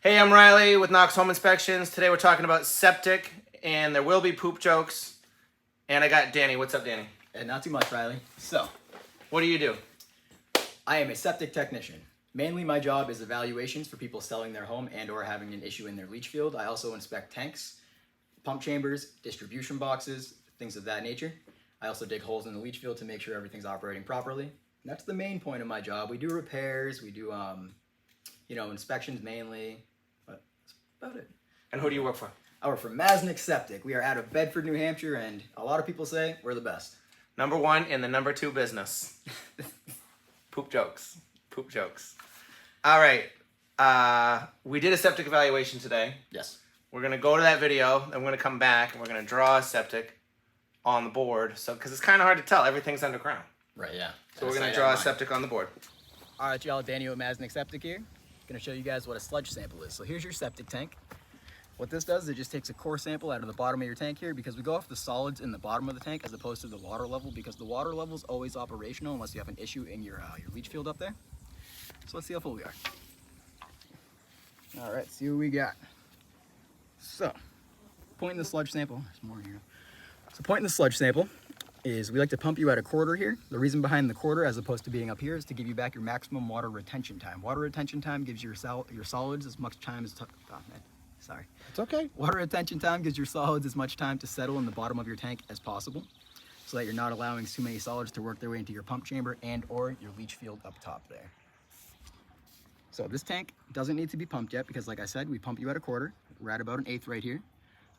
Hey, I'm Riley with Knox Home Inspections. Today we're talking about septic, and there will be poop jokes. And I got Danny. What's up, Danny? Not too much, Riley. So, What do you do? I am a septic technician. Mainly my job is evaluations for people selling their home and or having an issue in their leach field. I also inspect tanks, pump chambers, distribution boxes, things of that nature. I also dig holes in the leach field to make sure everything's operating properly. And that's the main point of my job. We do repairs, we do inspections mainly, but that's about it. And who do you work for? I work for Maznek Septic. We are out of Bedford, New Hampshire, and a lot of people say we're the best. Number one in the number two business. Poop jokes. Poop jokes. All right. We did a septic evaluation today. Yes. We're going to go to that video, and we're going to come back, and we're going to draw a septic on the board. So, because it's kind of hard to tell. Everything's underground. Right, yeah. So we're going to draw a septic on the board. All right, y'all, Danny with Maznek Septic here. Gonna show you guys what a sludge sample is. So here's your septic tank. What this does is it just takes a core sample out of the bottom of your tank here, because we go off the solids in the bottom of the tank as opposed to the water level, because the water level is always operational unless you have an issue in your leach field up there. So let's see how full we are. All right, see what we got. So, pointing the sludge sample, there's more here. So pointing the sludge sample is we like to pump you at a quarter here. The reason behind the quarter as opposed to being up here is to give you back your maximum water retention time. Water retention time gives your solids as much time as sorry. It's okay. Water retention time gives your solids as much time to settle in the bottom of your tank as possible, so that you're not allowing too many solids to work their way into your pump chamber and or your leach field up top there. So this tank doesn't need to be pumped yet because, like I said, we pump you at a quarter. We're at about an eighth right here.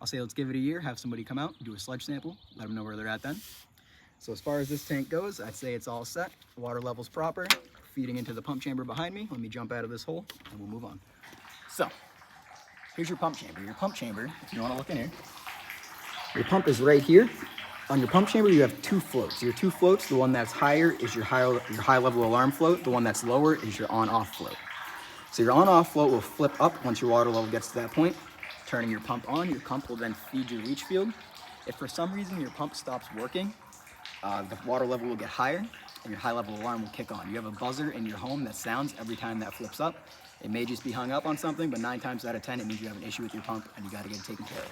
I'll say let's give it a year, have somebody come out, do a sludge sample, let them know where they're at then. So as far as this tank goes, I'd say it's all set. Water level's proper, feeding into the pump chamber behind me. Let me jump out of this hole and we'll move on. So here's your pump chamber. Your pump chamber, if you want to look in here, your pump is right here. On your pump chamber, you have two floats. Your two floats, the one that's higher is your high level alarm float. The one that's lower is your on-off float. So your on-off float will flip up once your water level gets to that point, turning your pump on. Your pump will then feed your leach field. If for some reason your pump stops working, the water level will get higher and your high level alarm will kick on. You have a buzzer in your home that sounds every time that flips up. It may just be hung up on something, but 9 times out of 10, it means you have an issue with your pump and you got to get it taken care of.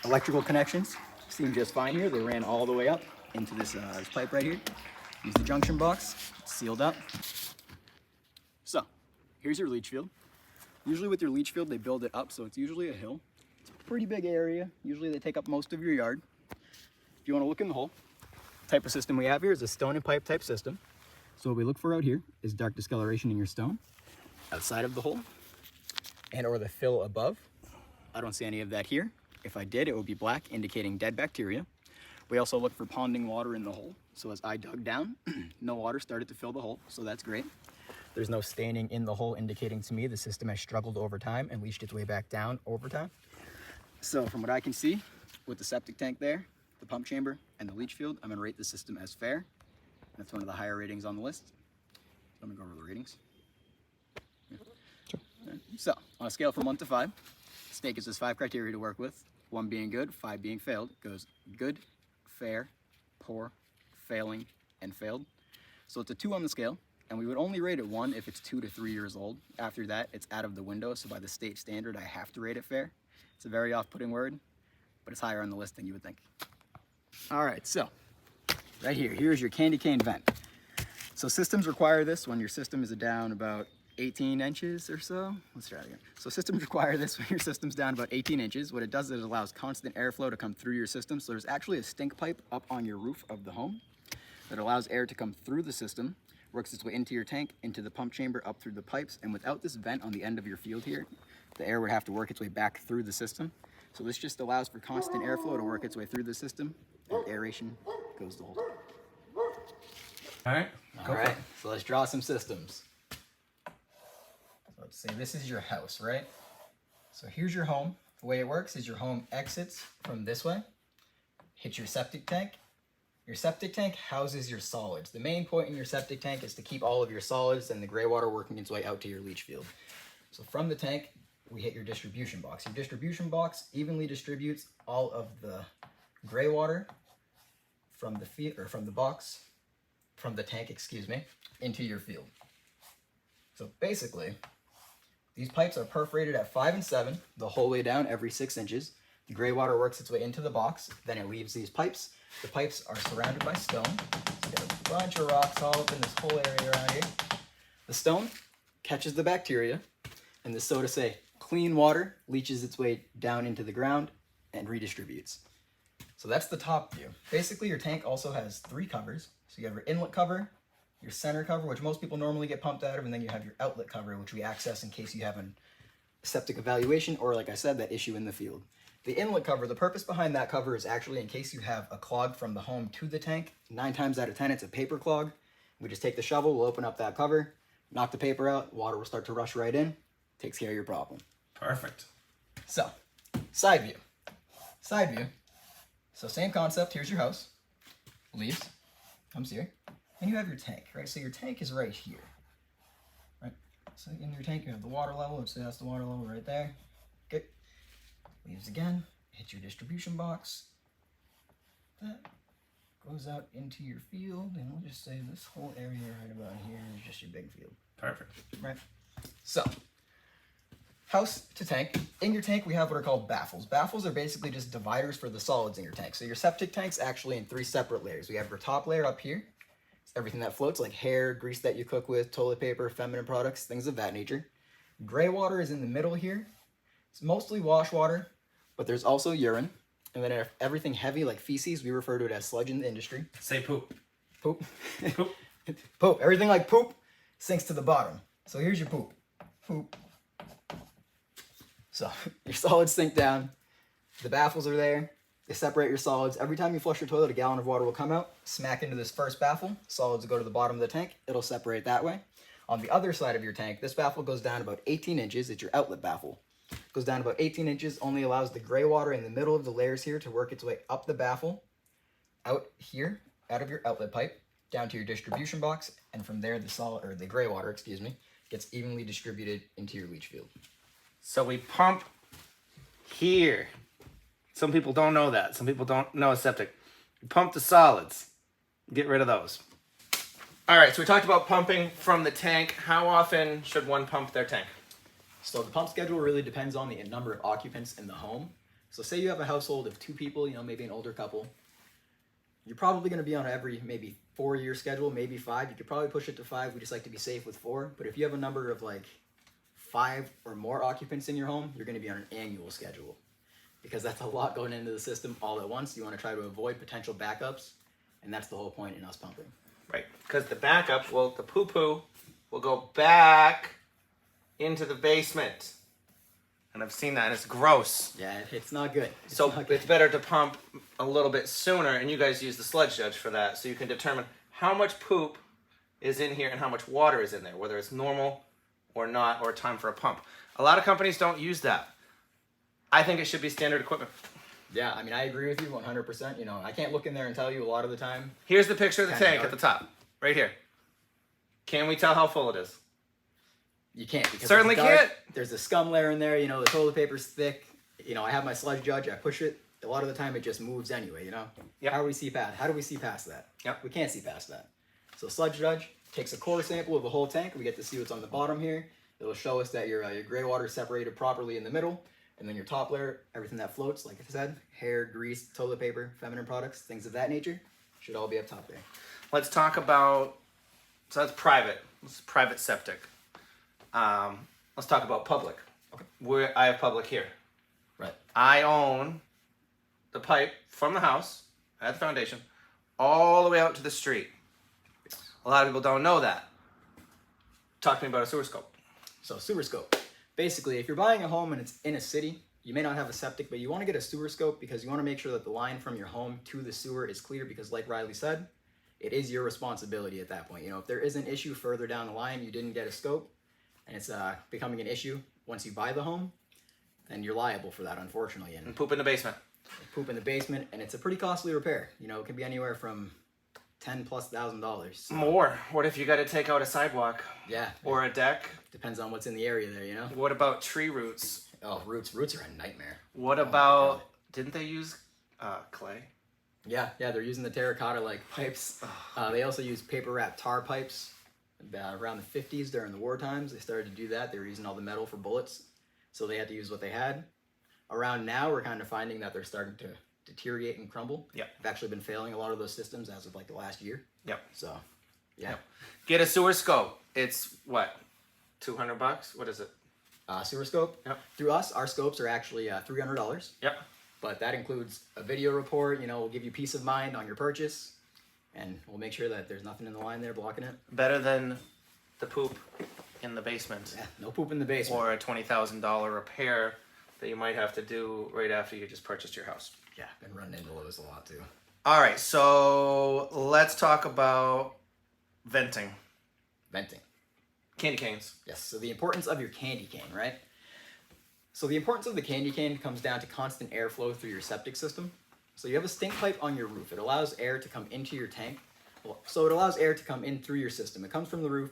Electrical connections seem just fine here. They ran all the way up into this pipe right here. Use the junction box, it's sealed up. So here's your leach field. Usually with your leach field, they build it up, so it's usually a hill. It's a pretty big area. Usually they take up most of your yard. If you want to look in the hole, the type of system we have here is a stone and pipe type system. So what we look for out here is dark discoloration in your stone outside of the hole and or the fill above. I don't see any of that here. If I did, it would be black, indicating dead bacteria. We also look for ponding water in the hole. So as I dug down, no water started to fill the hole, so that's great. There's no staining in the hole, indicating to me the system has struggled over time and leached its way back down over time. So from what I can see, with the septic tank there, the pump chamber, and the leach field, I'm going to rate the system as fair. That's one of the higher ratings on the list. Let me go over the ratings. Sure. So, on a scale from 1 to 5, STAE gives us 5 criteria to work with. 1 being good, 5 being failed. It goes good, fair, poor, failing, and failed. So it's a 2 on the scale, and we would only rate it 1 if it's 2 to 3 years old. After that, it's out of the window, so by the state standard, I have to rate it fair. It's a very off-putting word, but it's higher on the list than you would think. All right, so right here, here's your candy cane vent. So systems require this when your system is down about 18 inches or so. Let's try it again. So systems require this when your system's down about 18 inches. What it does is it allows constant airflow to come through your system. So there's actually a stink pipe up on your roof of the home that allows air to come through the system, works its way into your tank, into the pump chamber, up through the pipes. And without this vent on the end of your field here, the air would have to work its way back through the system. So this just allows for constant airflow to work its way through the system, and aeration goes the whole time. All right. All right, so let's draw some systems. So let's say this is your house, right? So here's your home. The way it works is your home exits from this way, hits your septic tank. Your septic tank houses your solids. The main point in your septic tank is to keep all of your solids and the gray water working its way out to your leach field. So from the tank, we hit your distribution box. Your distribution box evenly distributes all of the gray water from the tank, into your field. So basically, These pipes are perforated at 5 and 7 the whole way down every 6 inches. The gray water works its way into the box, then it leaves these pipes. The pipes are surrounded by stone. So you got a bunch of rocks all up in this whole area around here. The stone catches the bacteria, and the, so to say, clean water leaches its way down into the ground and redistributes. So that's the top view. Basically, your tank also has 3 covers. So you have your inlet cover, your center cover, which most people normally get pumped out of, and then you have your outlet cover, which we access in case you have a septic evaluation or, like I said, that issue in the field. The inlet cover, the purpose behind that cover is actually in case you have a clog from the home to the tank. 9 times out of 10, it's a paper clog. We just take the shovel, we'll open up that cover, knock the paper out, water will start to rush right in, takes care of your problem. Perfect. So, side view. Side view. So same concept, here's your house. Leaves, comes here. And you have your tank, right? So your tank is right here, right? So in your tank, you have the water level. So that's the water level right there. Okay. Leaves again, hit your distribution box. That goes out into your field, and we'll just say this whole area right about here is just your big field. Perfect. Right. So, house to tank. In your tank, we have what are called baffles. Baffles are basically just dividers for the solids in your tank. So your septic tank's actually in 3 separate layers. We have your top layer up here. It's everything that floats, like hair, grease that you cook with, toilet paper, feminine products, things of that nature. Gray water is in the middle here. It's mostly wash water, but there's also urine. And then everything heavy like feces, we refer to it as sludge in the industry. Say poop. Poop. Poop. Poop. Everything like poop sinks to the bottom. So here's your poop. Poop. So your solids sink down. The baffles are there. They separate your solids. Every time you flush your toilet, a gallon of water will come out, smack into this first baffle. Solids will go to the bottom of the tank. It'll separate that way. On the other side of your tank, this baffle goes down about 18 inches. It's your outlet baffle. Goes down about 18 inches, only allows the gray water in the middle of the layers here to work its way up the baffle, out here, out of your outlet pipe, down to your distribution box, and from there the gray water, gets evenly distributed into your leach field. So we pump here. Some people don't know that. Some people don't know a septic. We pump the solids. Get rid of those. All right, so we talked about pumping from the tank. How often should one pump their tank? So the pump schedule really depends on the number of occupants in the home. So say you have a household of 2 people, maybe an older couple. You're probably going to be on every maybe 4-year schedule, maybe 5. You could probably push it to 5. We just like to be safe with 4. But if you have a number of like 5 or more occupants in your home, you're going to be on an annual schedule. Because that's a lot going into the system all at once. You want to try to avoid potential backups. And that's the whole point in us pumping. Right, because the backup, the poo-poo will go back into the basement. And I've seen that, and it's gross. Yeah, it's not good. It's better to pump a little bit sooner, and you guys use the sludge judge for that, so you can determine how much poop is in here and how much water is in there, whether it's normal or not, or time for a pump. A lot of companies don't use that. I think it should be standard equipment. Yeah, I agree with you 100%. I can't look in there and tell you a lot of the time. Here's the picture of the tank at the top, right here. Can we tell how full it is? You can't. Because Certainly can't. There's a scum layer in there, the toilet paper's thick. I have my sludge judge, I push it. A lot of the time it just moves anyway, Yep. How do we see past that? Yep. We can't see past that. So sludge judge takes a core sample of the whole tank. We get to see what's on the bottom here. It'll show us that your gray water is separated properly in the middle. And then your top layer, everything that floats, like I said, hair, grease, toilet paper, feminine products, things of that nature, should all be up top there. Let's talk about, so that's private. It's private septic. Let's talk about public. Okay. I have public here. Right. I own the pipe from the house at the foundation all the way out to the street. A lot of people don't know that. Talk to me about a sewer scope. So sewer scope. Basically, if you're buying a home and it's in a city, you may not have a septic, but you want to get a sewer scope because you want to make sure that the line from your home to the sewer is clear because like Riley said, it is your responsibility at that point. If there is an issue further down the line, you didn't get a scope, and it's becoming an issue once you buy the home, then you're liable for that, unfortunately. And poop in the basement. Poop in the basement, and it's a pretty costly repair. It can be anywhere from $10,000+. So. More. What if you got to take out a sidewalk? Yeah. Or a deck? Depends on what's in the area there, What about tree roots? Oh, roots are a nightmare. What about, didn't they use clay? Yeah, they're using the terracotta like pipes. They also use paper wrap tar pipes. around the 50s during the war times. They started to do that. They were using all the metal for bullets, so they had to use what they had. Around now, we're kind of finding that they're starting to deteriorate and crumble. Yep. They've actually been failing a lot of those systems as of like the last year. Yep. So, yeah. Yep. Get a sewer scope. It's what, $200? What is it? Sewer scope. Yep. Through us, our scopes are actually $300. Yep. But that includes a video report. You know, we'll give you peace of mind on your purchase, and we'll make sure that there's nothing in the line there blocking it. Better than the poop in the basement. Yeah, no poop in the basement. Or a $20,000 repair that you might have to do right after you just purchased your house. Yeah, been running into those a lot too. All right, so let's talk about venting. Venting. Candy canes. Yes, so the importance of your candy cane, right? So the importance of the candy cane comes down to constant airflow through your septic system. So you have a stink pipe on your roof. It allows air to come into your tank. So it allows air to come in through your system. It comes from the roof,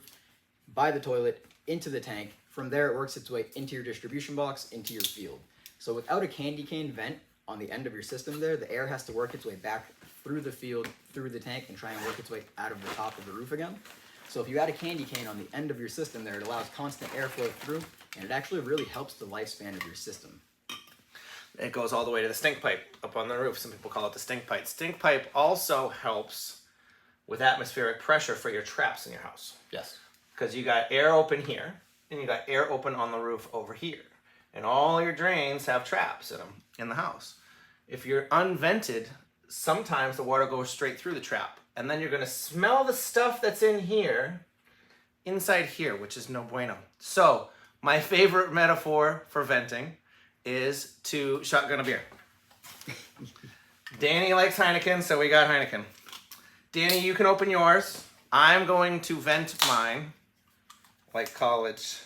by the toilet, into the tank. From there, it works its way into your distribution box, into your field. So without a candy cane vent on the end of your system there, the air has to work its way back through the field, through the tank, and try and work its way out of the top of the roof again. So if you add a candy cane on the end of your system there, it allows constant airflow through, and it actually really helps the lifespan of your system. It goes all the way to the stink pipe up on the roof. Some people call it the stink pipe. Stink pipe also helps with atmospheric pressure for your traps in your house. Yes. Because you got air open here, and you got air open on the roof over here. And all your drains have traps in them in the house. If you're unvented, sometimes the water goes straight through the trap. And then you're going to smell the stuff that's in here, inside here, which is no bueno. So, my favorite metaphor for venting is to shotgun a beer. Danny likes Heineken, so we got Heineken. Danny, you can open yours. I'm going to vent mine like college.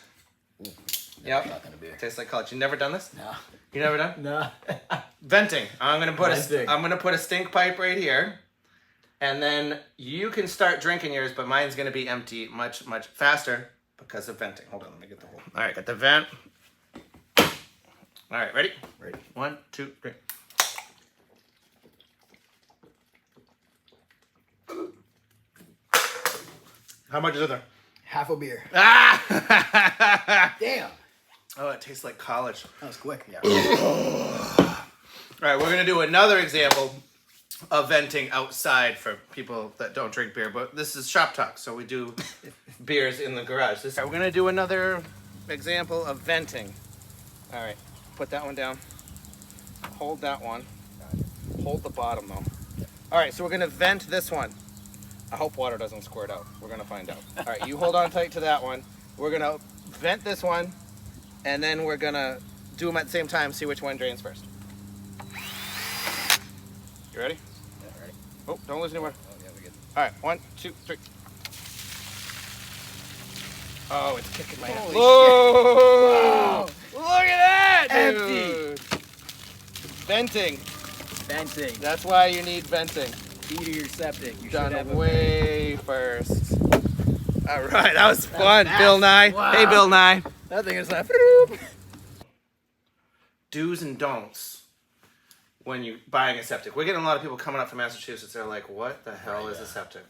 Yep. Shotgun a beer. Tastes like college. You never done this? No. You never done? No. Venting. I'm gonna put Venting. a stink pipe right here, and then you can start drinking yours, but mine's gonna be empty much faster because of venting. Hold on, let me get the hole. All right, got the vent. All right, ready? Ready. 1, 2, 3. How much is in there? Half a beer. Ah! Damn. Oh, it tastes like college. That was quick. Yeah. All right, we're gonna do another example of venting outside for people that don't drink beer, but this is shop talk, so we do beers in the garage. We're gonna do another example of venting. All right, put that one down. Hold that one. Hold the bottom though. All right, so we're gonna vent this one. I hope water doesn't squirt out. We're gonna find out. All right, you hold on tight to that one. We're gonna vent this one, and then we're gonna do them at the same time, see which one drains first. You ready? Yeah, ready. Oh, don't lose any water. Oh, yeah, we good. All right, 1, 2, 3. Oh, it's kicking my ass. Holy Whoa! shit. Look at that, Empty. dude! Venting. Venting. That's why you need venting. Key to your septic. You should Done have a way first. All right, that was fun, fast. Bill Nye. Wow. Hey, Bill Nye. That thing is like. Do's and don'ts when you're buying a septic. We're getting a lot of people coming up from Massachusetts. They're like, what the hell is a septic?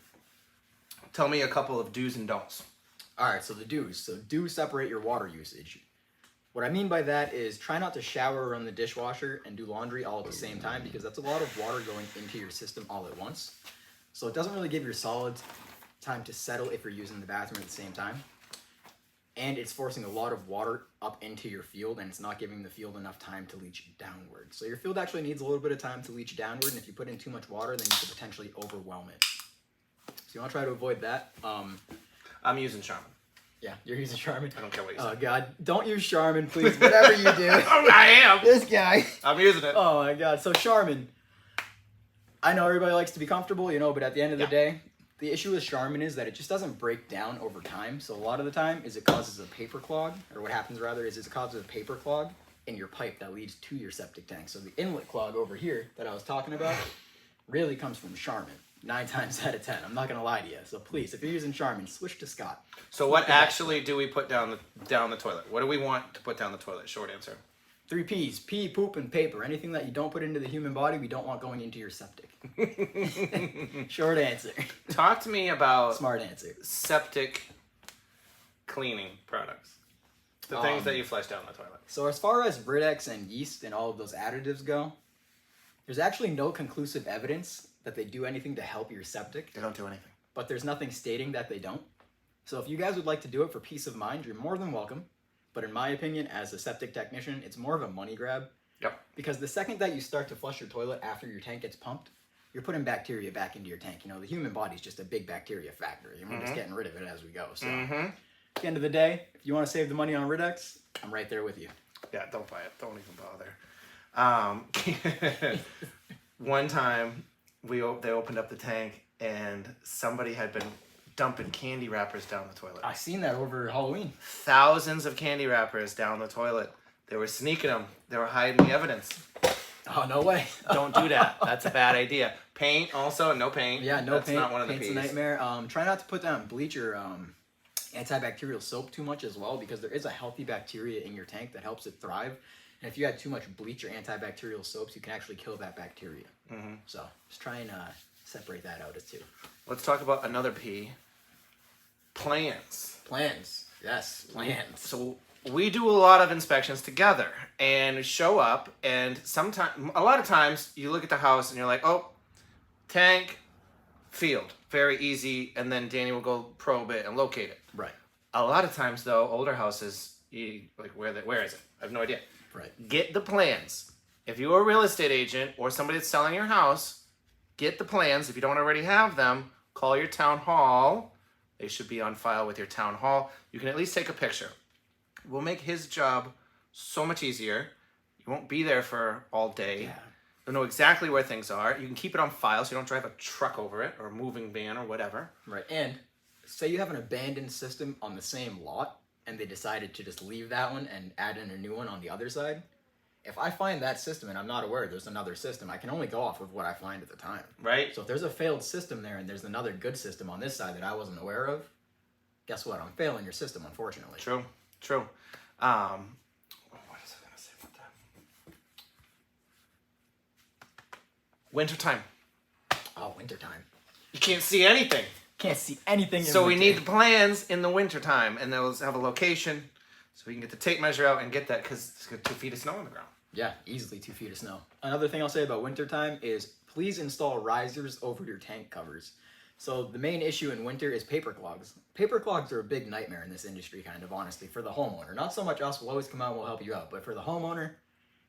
Tell me a couple of do's and don'ts. All right, so the do's. So do separate your water usage. What I mean by that is try not to shower, run the dishwasher, and do laundry all at the same time, because that's a lot of water going into your system all at once. So it doesn't really give your solids time to settle if you're using the bathroom at the same time. And it's forcing a lot of water up into your field, and it's not giving the field enough time to leach downward. So your field actually needs a little bit of time to leach downward, and if you put in too much water, then you could potentially overwhelm it. So you want to try to avoid that. I'm using Charmin. Yeah, you're using Charmin. I don't care what you say. Oh God, don't use Charmin, please. Whatever you do. I am. This guy. I'm using it. Oh my God. So Charmin. I know everybody likes to be comfortable, you know, but at the end of the day, the issue with Charmin is that it just doesn't break down over time. So a lot of the time is it causes a paper clog, or what happens rather is it causes a paper clog in your pipe that leads to your septic tank. So the inlet clog over here that I was talking about really comes from Charmin. 9 times out of 10. I'm not gonna lie to you. So please, if you're using Charmin, switch to Scott. So what actually do we put down the toilet? What do we want to put down the toilet? Short answer. 3 P's: pee, poop, and paper. Anything that you don't put into the human body, we don't want going into your septic. Short answer. Talk to me about Smart answer. septic cleaning products. The things that you flush down the toilet. So as far as Britex and yeast and all of those additives go, there's actually no conclusive evidence that they do anything to help your septic. They don't do anything. But there's nothing stating that they don't. So if you guys would like to do it for peace of mind, you're more than welcome. But in my opinion, as a septic technician, it's more of a money grab. Yep. Because the second that you start to flush your toilet after your tank gets pumped, you're putting bacteria back into your tank. You know, the human body's just a big bacteria factory, and we're just getting rid of it as we go. So at the end of the day, if you want to save the money on Ridex, I'm right there with you. Yeah, don't buy it. Don't even bother. One time, they opened up the tank, and somebody had been dumping candy wrappers down the toilet. I seen that over Halloween. Thousands of candy wrappers down the toilet. They were sneaking them. They were hiding the evidence. Oh, no way. Don't do that. That's a bad idea. Paint also, no paint. Yeah, no That's paint. not one of the Paint's P's. a nightmare. Try not to put down bleach or antibacterial soap too much as well, because there is a healthy bacteria in your tank that helps it thrive. And if you add too much bleach or antibacterial soaps, you can actually kill that bacteria. So just try and separate that out as two. Let's talk about another P. Plans. Plans. Yes, plans. So we do a lot of inspections together and show up, and a lot of times you look at the house and you're like, oh, tank, field, very easy, and then Danny will go probe it and locate it. Right. A lot of times though, older houses, where is it? I have no idea. Right. Get the plans. If you're a real estate agent or somebody that's selling your house, get the plans. If you don't already have them, call your town hall. They should be on file with your town hall. You can at least take a picture. We'll make his job so much easier. You won't be there for all day. Yeah. You'll know exactly where things are. You can keep it on file so you don't drive a truck over it or a moving van or whatever. Right. And say you have an abandoned system on the same lot and they decided to just leave that one and add in a new one on the other side. If I find that system and I'm not aware there's another system, I can only go off of what I find at the time. Right. So if there's a failed system there and there's another good system on this side that I wasn't aware of, guess what? I'm failing your system, unfortunately. True. What was I going to say about that? Wintertime. Oh, wintertime. You can't see anything. Can't see anything in So we winter. need the plans in the wintertime, and they'll have a location so we can get the tape measure out and get that, because it's got 2 feet of snow on the ground. Yeah, easily 2 feet of snow. Another thing I'll say about wintertime is please install risers over your tank covers. So the main issue in winter is paper clogs. Paper clogs are a big nightmare in this industry, kind of, honestly, for the homeowner. Not so much us, we'll always come out and we'll help you out, but for the homeowner,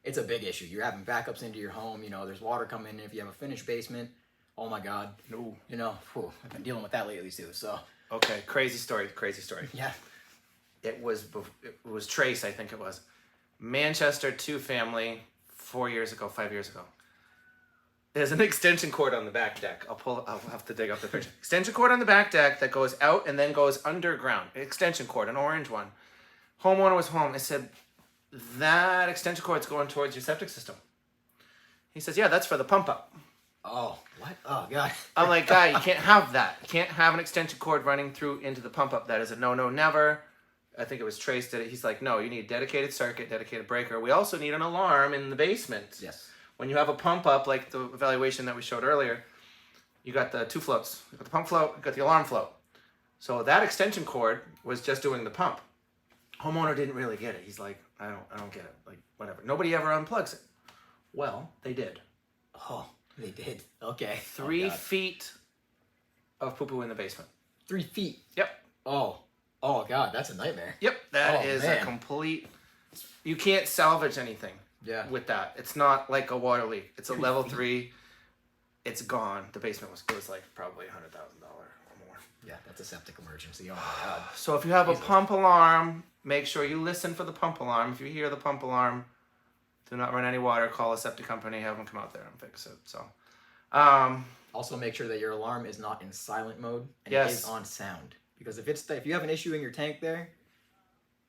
it's a big issue. You're having backups into your home, you know, there's water coming in. If you have a finished basement, oh my God. No. You know, I've been dealing with that lately too, so. Okay, crazy story. Yeah. It was Trace, I think it was. Manchester 2-family, 5 years ago. There's an extension cord on the back deck. I'll have to dig up the picture. Extension cord on the back deck that goes out and then goes underground. Extension cord, an orange one. Homeowner was home. I said, that extension cord's going towards your septic system. He says, yeah, that's for the pump up. Oh, what? Oh, God. I'm like, guy, you can't have that. You can't have an extension cord running through into the pump up. That is a no, never. I think it was Trace did it. He's like, no, you need dedicated circuit, dedicated breaker. We also need an alarm in the basement. Yes. When you have a pump up, like the evaluation that we showed earlier, you got the 2 floats. You got the pump float, you got the alarm float. So that extension cord was just doing the pump. Homeowner didn't really get it. He's like, I don't get it. Like, whatever. Nobody ever unplugs it. Well, they did. Oh, they did. Okay. 3 feet of poo-poo in the basement. 3 feet. Yep. Oh, God, that's a nightmare. Yep. That Oh, is man. a complete... You can't salvage anything. Yeah. With that. It's not like a water leak. It's a level 3. It's gone. The basement was like probably $100,000 or more. Yeah, that's a septic emergency. Oh my God. So if you have a pump alarm, make sure you listen for the pump alarm. If you hear the pump alarm, do not run any water. Call a septic company. Have them come out there and fix it. So, Also, make sure that your alarm is not in silent mode and Yes. it is on sound. Because if you have an issue in your tank there,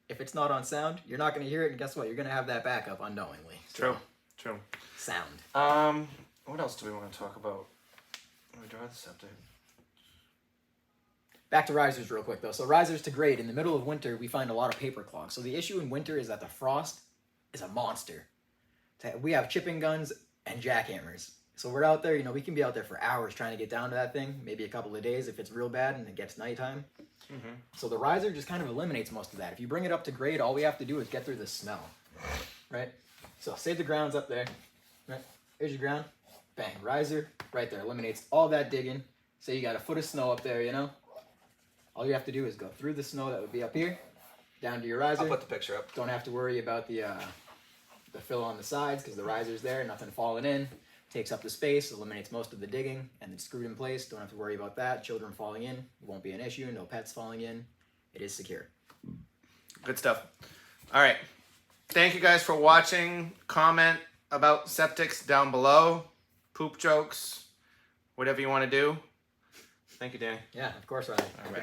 if it's not on sound, you're not going to hear it, and guess what? You're going to have that backup unknowingly. So, True. Sound. What else do we want to talk about? When we draw the septic. Back to risers real quick, though. So risers to grade. In the middle of winter, we find a lot of paper clogs. So the issue in winter is that the frost is a monster. We have chipping guns and jackhammers. So we're out there, you know, we can be out there for hours trying to get down to that thing, maybe a couple of days if it's real bad and it gets nighttime. So the riser just kind of eliminates most of that. If you bring it up to grade, all we have to do is get through the smell, right? So say the ground's up there, right? Here's your ground, bang, riser, right there, eliminates all that digging. Say you got a foot of snow up there, you know? All you have to do is go through the snow that would be up here, down to your riser. I'll put the picture up. Don't have to worry about the fill on the sides because the riser's there, nothing falling in. Takes up the space, eliminates most of the digging, and it's screwed in place. Don't have to worry about that. Children falling in, it won't be an issue. No pets falling in. It is secure. Good stuff. All right. Thank you guys for watching. Comment about septics down below. Poop jokes, whatever you want to do. Thank you, Danny. Yeah, of course, Ryan. All right.